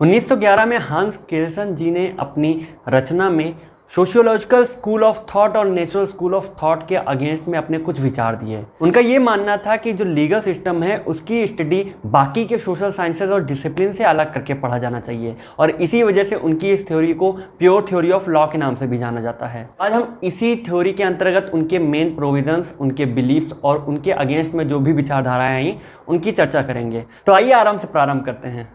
1911 में हांस केल्सन जी ने अपनी रचना में सोशियोलॉजिकल स्कूल ऑफ थॉट और नेचुरल स्कूल ऑफ थॉट के अगेंस्ट में अपने कुछ विचार दिए। उनका ये मानना था कि जो लीगल सिस्टम है उसकी स्टडी बाकी के सोशल साइंसेज और डिसिप्लिन से अलग करके पढ़ा जाना चाहिए और इसी वजह से उनकी इस थ्योरी को प्योर थ्योरी ऑफ लॉ के नाम से भी जाना जाता है। आज हम इसी थ्योरी के अंतर्गत उनके मेन प्रोविजंस, उनके बिलीफ्स और उनके अगेंस्ट में जो भी विचारधाराएं आई उनकी चर्चा करेंगे। तो आइए आराम से प्रारंभ करते हैं।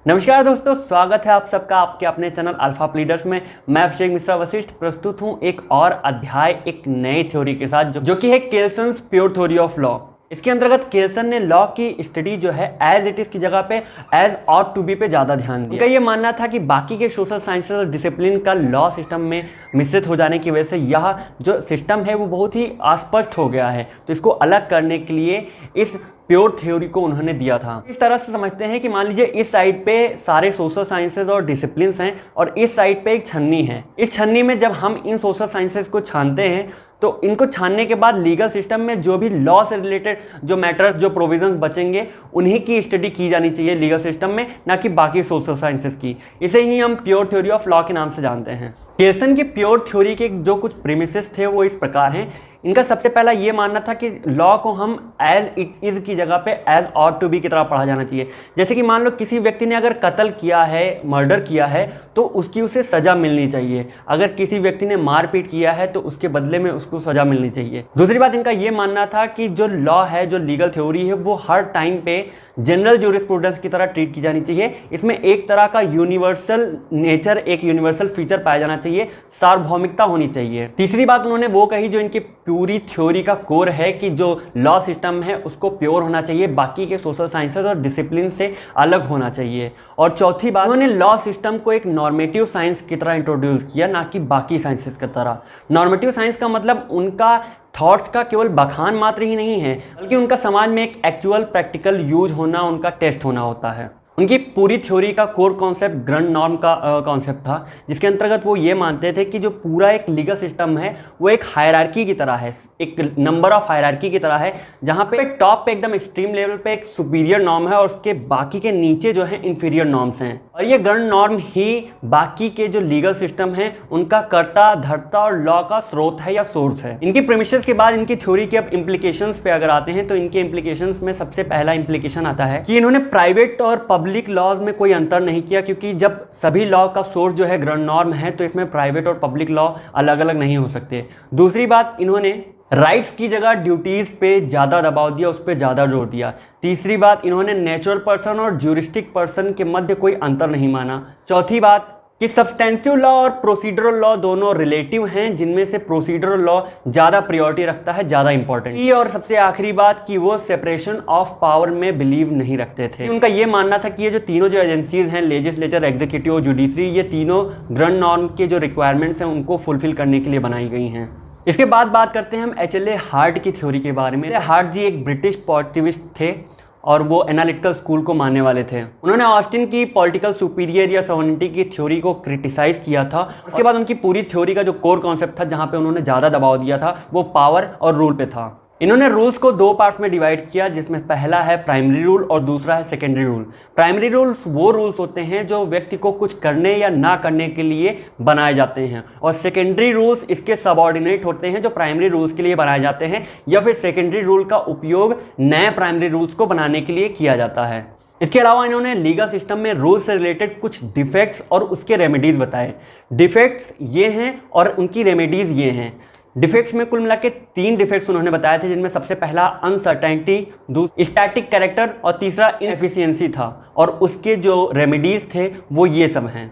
नमस्कार दोस्तों, स्वागत है आप सबका आपके अपने चैनल अल्फा लीडर्स में। मैं अभिषेक मिश्रा वशिष्ठ प्रस्तुत हूं एक और अध्याय, एक नई थ्योरी के साथ जो कि है केल्सन्स प्योर थ्योरी ऑफ लॉ। इसके अंतर्गत केल्सन ने लॉ की स्टडी जो है एज इट इज की जगह पे एज ऑट टू बी पे ज़्यादा ध्यान दिया। उनका ये मानना था कि बाकी के सोशल साइंसेस और डिसिप्लिन का लॉ सिस्टम में मिश्रित हो जाने की वजह से यह जो सिस्टम है वो बहुत ही अस्पष्ट हो गया है, तो इसको अलग करने के लिए इस प्योर थ्योरी को उन्होंने दिया था। इस तरह से समझते हैं कि मान लीजिए इस साइड पे सारे सोशल साइंसेज और डिसिप्लिन्स हैं और इस साइड पे एक छन्नी है। इस छन्नी में जब हम इन सोशल साइंसेज को छानते हैं तो इनको छानने के बाद लीगल सिस्टम में जो भी लॉ से रिलेटेड जो मैटर्स, जो प्रोविजंस बचेंगे उन्हीं की स्टडी की जानी चाहिए लीगल सिस्टम में, ना कि बाकी सोशल साइंसेस की। इसे ही हम प्योर थ्योरी ऑफ लॉ के नाम से जानते हैं। केल्सन की प्योर थ्योरी के जो कुछ प्रीमिसेस थे वो इस प्रकार हैं। इनका सबसे पहला ये मानना था कि लॉ को हम एज इट इज़ की जगह पे एज ऑट टू बी की तरह पढ़ा जाना चाहिए। जैसे कि मान लो किसी व्यक्ति ने अगर कत्ल किया है, मर्डर किया है, तो उसकी उसे सज़ा मिलनी चाहिए। अगर किसी व्यक्ति ने मारपीट किया है तो उसके बदले में उसको सज़ा मिलनी चाहिए। दूसरी बात, इनका ये मानना था कि जो लॉ है, जो लीगल थ्योरी है, वो हर टाइम पे जनरल ज्यूरिस्प्रूडेंस की तरह ट्रीट की जानी चाहिए। इसमें एक तरह का यूनिवर्सल नेचर, एक यूनिवर्सल फीचर पाया जाना चाहिए, सार्वभौमिकता होनी चाहिए। तीसरी बात उन्होंने वो कही जो इनकी पूरी थ्योरी का कोर है कि जो लॉ सिस्टम है उसको प्योर होना चाहिए, बाकी के सोशल साइंसेज और डिसिप्लिन से अलग होना चाहिए। और चौथी बात, उन्होंने लॉ सिस्टम को एक नॉर्मेटिव साइंस की तरह इंट्रोड्यूस किया, ना कि बाकी साइंसेज की तरह। नॉर्मेटिव साइंस का मतलब उनका थॉट्स का केवल बखान मात्र ही नहीं है, बल्कि उनका समाज में एक एक्चुअल प्रैक्टिकल यूज होना, उनका टेस्ट होना होता है। उनकी पूरी थ्योरी का कोर कॉन्सेप्ट ग्रंड नॉर्म का कॉन्सेप्ट था, जिसके अंतर्गत वो ये मानते थे कि जो पूरा एक लीगल सिस्टम है वो एक हायरार्की की तरह है, एक नंबर ऑफ हायरार्की की तरह है, जहाँ पे टॉप पे एकदम एक्सट्रीम लेवल पे एक सुपीरियर नॉर्म है और उसके बाकी के नीचे जो है इंफीरियर नॉर्म्स हैं। और ये ग्रंड नॉर्म ही बाकी के जो लीगल सिस्टम है उनका कर्ता धर्ता और लॉ का स्रोत है या सोर्स है। इनकी प्रीमिसेस के बाद इनकी थ्योरी के अब इम्प्लीकेशंस पे अगर आते हैं तो इनके इम्प्लीकेशंस में सबसे पहला इम्प्लीकेशन आता है कि इन्होंने प्राइवेट और पब्लिक लॉज में कोई अंतर नहीं किया, क्योंकि जब सभी लॉ का सोर्स जो है ग्रंड नॉर्म है तो इसमें प्राइवेट और पब्लिक लॉ अलग अलग नहीं हो सकते। दूसरी बात, इन्होंने राइट्स की जगह ड्यूटीज पे ज़्यादा दबाव दिया, उस पर ज़्यादा जोर दिया। तीसरी बात, इन्होंने नेचुरल पर्सन और ज्यूरिस्टिक पर्सन के मध्य कोई अंतर नहीं माना। चौथी बात कि सब्सटेंसिव लॉ और प्रोसीडरल लॉ दोनों रिलेटिव हैं, जिनमें से प्रोसीडरल लॉ ज़्यादा प्रायोरिटी रखता है, ज़्यादा इंपॉर्टेंट। ये और सबसे आखिरी बात कि वो सेपरेशन ऑफ पावर में बिलीव नहीं रखते थे। उनका ये मानना था कि ये जो तीनों जो एजेंसीज हैं, लेजिस्लेचर, एग्जीक्यूटिव और जुडिशरी, ये तीनों ग्रंड नॉर्म के जो रिक्वायरमेंट्स हैं उनको फुलफिल करने के लिए बनाई गई हैं। इसके बाद बात करते हैं हम एच.एल.ए. हार्ट की थ्योरी के बारे में। हार्ट जी एक ब्रिटिश पॉजिटिविस्ट थे और वो एनालिटिकल स्कूल को मानने वाले थे। उन्होंने ऑस्टिन की पॉलिटिकल सुपीरियर या सॉवरेनिटी की थ्योरी को क्रिटिसाइज किया था। उसके बाद उनकी पूरी थ्योरी का जो कोर कॉन्सेप्ट था, जहाँ पे उन्होंने ज़्यादा दबाव दिया था, वो पावर और रूल पे था। इन्होंने रूल्स को दो पार्ट्स में डिवाइड किया, जिसमें पहला है प्राइमरी रूल और दूसरा है सेकेंडरी रूल। प्राइमरी रूल्स वो रूल्स होते हैं जो व्यक्ति को कुछ करने या ना करने के लिए बनाए जाते हैं, और सेकेंडरी रूल्स इसके सबऑर्डिनेट होते हैं जो प्राइमरी रूल्स के लिए बनाए जाते हैं, या फिर सेकेंडरी रूल का उपयोग नए प्राइमरी रूल्स को बनाने के लिए किया जाता है। इसके अलावा इन्होंने लीगल सिस्टम में रूल से रिलेटेड कुछ डिफेक्ट्स और उसके रेमेडीज बताए। डिफेक्ट्स ये हैं और उनकी रेमेडीज ये हैं। डिफेक्ट्स में कुल मिला के 3 डिफेक्ट्स उन्होंने बताए थे, जिनमें सबसे पहला अनसर्टेनिटी, दूसरा स्टैटिक कैरेक्टर और तीसरा इनएफिशिएंसी था, और उसके जो रेमेडीज थे वो ये सब हैं।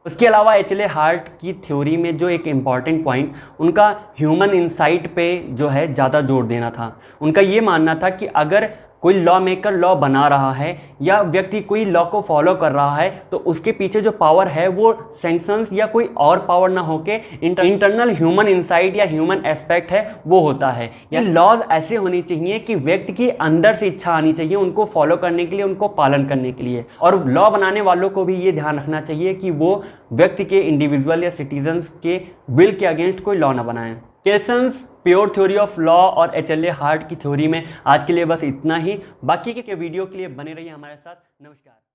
उसके अलावा एच.एल.ए. हार्ट की थ्योरी में जो एक इम्पॉर्टेंट पॉइंट, उनका ह्यूमन इंसाइट पे जो है ज़्यादा जोर देना था। उनका ये मानना था कि अगर कोई लॉ मेकर लॉ बना रहा है या व्यक्ति कोई लॉ को फॉलो कर रहा है तो उसके पीछे जो पावर है वो सैंक्शंस या कोई और पावर ना होके इंटरनल ह्यूमन इंसाइट या ह्यूमन एस्पेक्ट है वो होता है। या लॉज ऐसे होनी चाहिए कि व्यक्ति की अंदर से इच्छा आनी चाहिए उनको फॉलो करने के लिए, उनको पालन करने के लिए। और लॉ बनाने वालों को भी ये ध्यान रखना चाहिए कि वो व्यक्ति के, इंडिविजुअल या सिटीजन्स के विल के अगेंस्ट कोई लॉ ना बनाएं। केल्सन्स प्योर थ्योरी ऑफ लॉ और HLA हार्ट की थ्योरी में आज के लिए बस इतना ही। बाकी के वीडियो के लिए बने रहिए हमारे साथ। नमस्कार।